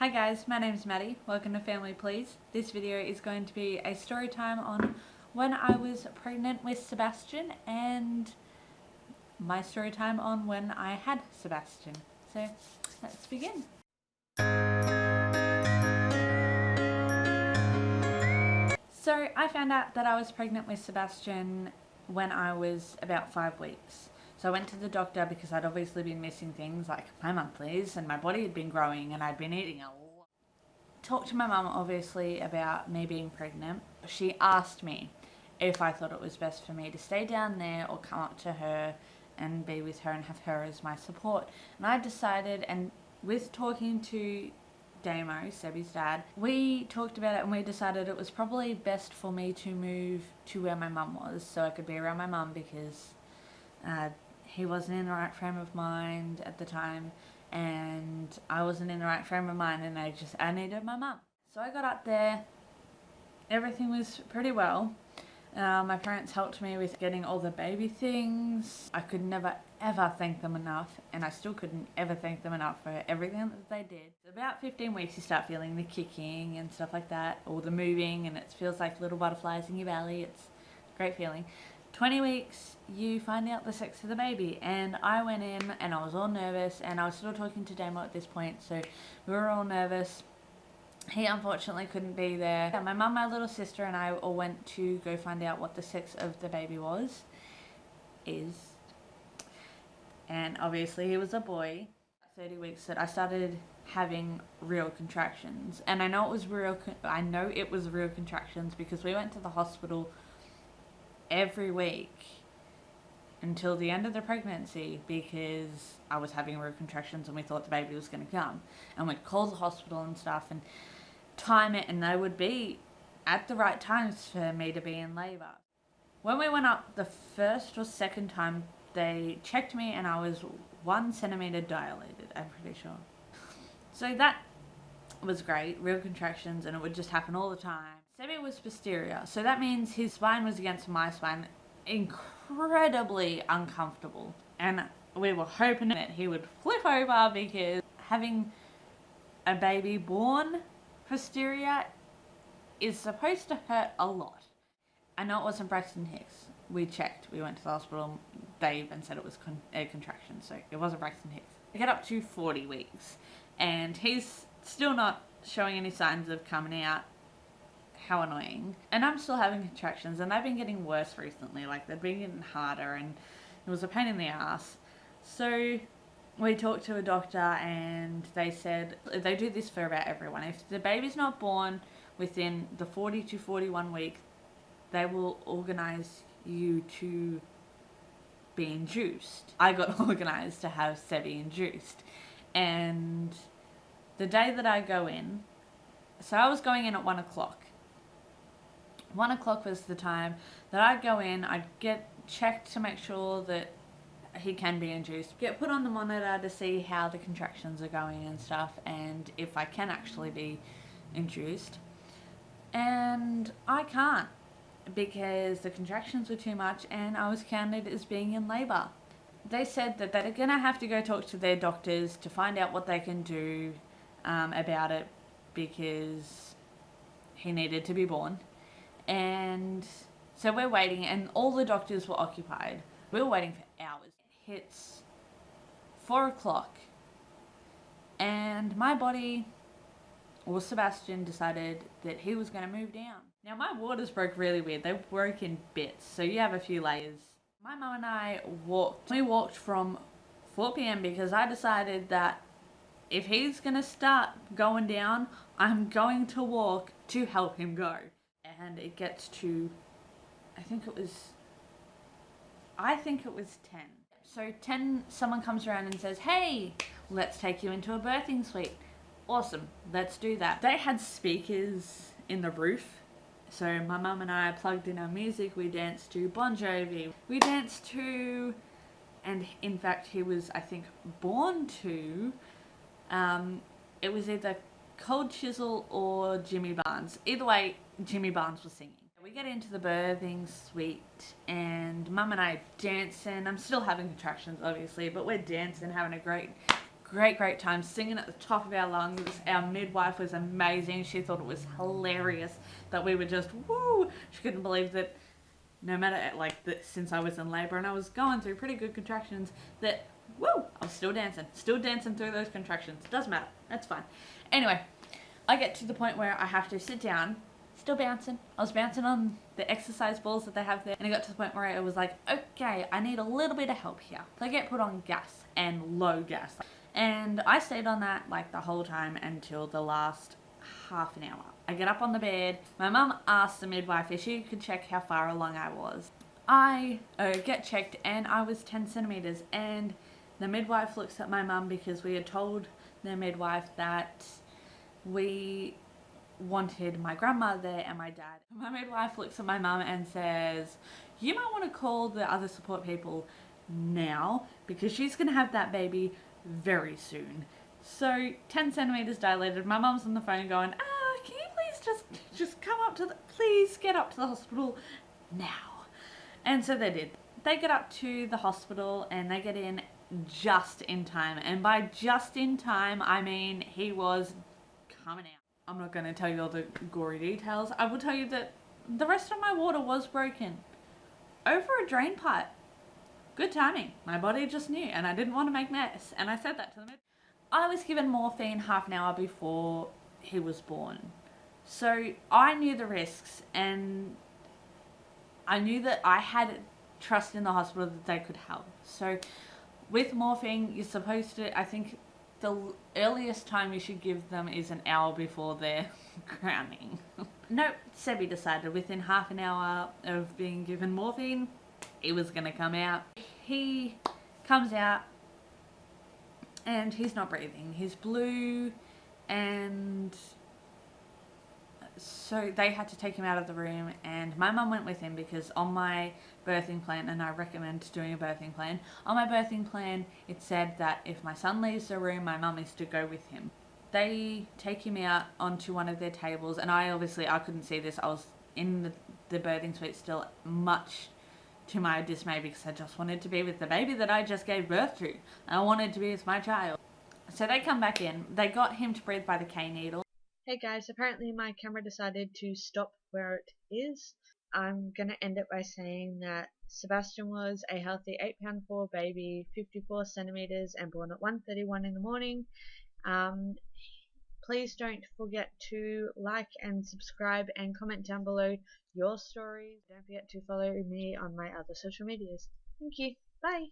Hi guys, my name's Maddie. Welcome to Family Please. This video is going to be a story time on when I was pregnant with Sebastian and my story time on when I had Sebastian. So let's begin. So I found out that I was pregnant with Sebastian when I was about 5 weeks. So I went to the doctor because I'd obviously been missing things like my monthlies and my body had been growing and I'd been eating a lot. Talked to my mum obviously about me being pregnant. She asked me if I thought it was best for me to stay down there or come up to her and be with her and have her as my support. And I decided, and with talking to Damo, Sebby's dad, we talked about it and we decided it was probably best for me to move to where my mum was so I could be around my mum because he wasn't in the right frame of mind at the time and I wasn't in the right frame of mind and I needed my mum. So I got up there, everything was pretty well. My parents helped me with getting all the baby things. I could never ever thank them enough, and I still couldn't ever thank them enough for everything that they did. About 15 weeks you start feeling the kicking and stuff like that, or the moving, and it feels like little butterflies in your belly. It's a great feeling. 20 weeks you find out the sex of the baby, and I went in and I was all nervous, and I was still talking to Damo at this point, so we were all nervous. He unfortunately couldn't be there. My mum, my little sister and I all went to go find out what the sex of the baby is. And obviously he was a boy. 30 weeks that I started having real contractions. And I know it was real contractions because we went to the hospital every week until the end of the pregnancy because I was having real contractions and we thought the baby was going to come. And we'd call the hospital and stuff and time it, and they would be at the right times for me to be in labour. When we went up the first or second time, they checked me and I was 1 centimetre dilated, I'm pretty sure. So that was great, real contractions, and it would just happen all the time. Sebby was posterior, so that means his spine was against my spine, incredibly uncomfortable. And we were hoping that he would flip over because having a baby born posterior is supposed to hurt a lot. I know it wasn't Braxton Hicks. We checked. We went to the hospital. They even said it was a contraction, so it wasn't Braxton Hicks. I get up to 40 weeks, and he's still not showing any signs of coming out. How annoying. And I'm still having contractions, and they've been getting worse recently. Like, they've been getting harder, and it was a pain in the ass. So we talked to a doctor and they said they do this for about everyone. If the baby's not born within the 40 to 41 week, they will organise you to be induced. I got organised to have Sebby induced. And the day that I go in, so I was going in at 1 o'clock. 1 o'clock was the time that I'd go in, I'd get checked to make sure that he can be induced, get put on the monitor to see how the contractions are going and stuff and if I can actually be induced. And I can't because the contractions were too much and I was counted as being in labour. They said that they're going to have to go talk to their doctors to find out what they can do about it because he needed to be born. And so we're waiting and all the doctors were occupied. We were waiting for hours. It hits 4 o'clock and my body, or Sebastian, decided that he was going to move down. Now my waters broke really weird. They broke in bits, so you have a few layers. My mum and I walked. We walked from 4 p.m. because I decided that if he's going to start going down, I'm going to walk to help him go. And it gets to, I think it was 10. So 10, someone comes around and says, hey, let's take you into a birthing suite. Awesome, let's do that. They had speakers in the roof. So my mum and I plugged in our music. We danced to Bon Jovi. We danced to, and in fact he was, I think, born to, it was either Cold Chisel or Jimmy Barnes. Either way, Jimmy Barnes was singing. We get into the birthing suite and mum and I dancing. I'm still having contractions obviously, but we're dancing, having a great time singing at the top of our lungs. Our midwife was amazing. She thought it was hilarious that we were just woo. She couldn't believe that no matter since I was in labour and I was going through pretty good contractions, that woo, I was still dancing through those contractions. Doesn't matter, that's fine. Anyway, I get to the point where I have to sit down, still bouncing. I was bouncing on the exercise balls that they have there, and I got to the point where I was like, okay, I need a little bit of help here. So I get put on gas, and low gas, and I stayed on that like the whole time until the last half an hour. I get up on the bed. My mum asked the midwife if she could check how far along I was. I get checked, and I was 10 centimeters, and the midwife looks at my mum because we had told the midwife that we wanted my grandma there and my dad. My midwife looks at my mum and says, you might want to call the other support people now because she's going to have that baby very soon. So 10 centimeters dilated. My mum's on the phone going, can you please just come up to please get up to the hospital now. And so they did. They get up to the hospital and they get in just in time. And by just in time, I mean he was coming out. I'm not going to tell you all the gory details. I will tell you that the rest of my water was broken over a drain pipe. Good timing. My body just knew, and I didn't want to make mess. And I said that to them. I was given morphine half an hour before he was born. So I knew the risks, and I knew that I had trust in the hospital that they could help. So with morphine, you're supposed to, I think the earliest time you should give them is an hour before they're crowning. Nope, Sebby decided within half an hour of being given morphine, it was going to come out. He comes out and he's not breathing. He's blue, and so they had to take him out of the room, and my mum went with him because on my birthing plan, and I recommend doing a birthing plan, on my birthing plan it said that if my son leaves the room, my mum is to go with him. They take him out onto one of their tables, and I couldn't see this. I was in the birthing suite still, much to my dismay, because I just wanted to be with the baby that I just gave birth to. I wanted to be with my child. So they come back in. They got him to breathe by the K needle. Hey guys, apparently my camera decided to stop where it is. I'm going to end it by saying that Sebastian was a healthy 8'4" baby, 54 centimeters, and born at 1:31 in the morning. Please don't forget to like and subscribe and comment down below your stories. Don't forget to follow me on my other social medias. Thank you. Bye.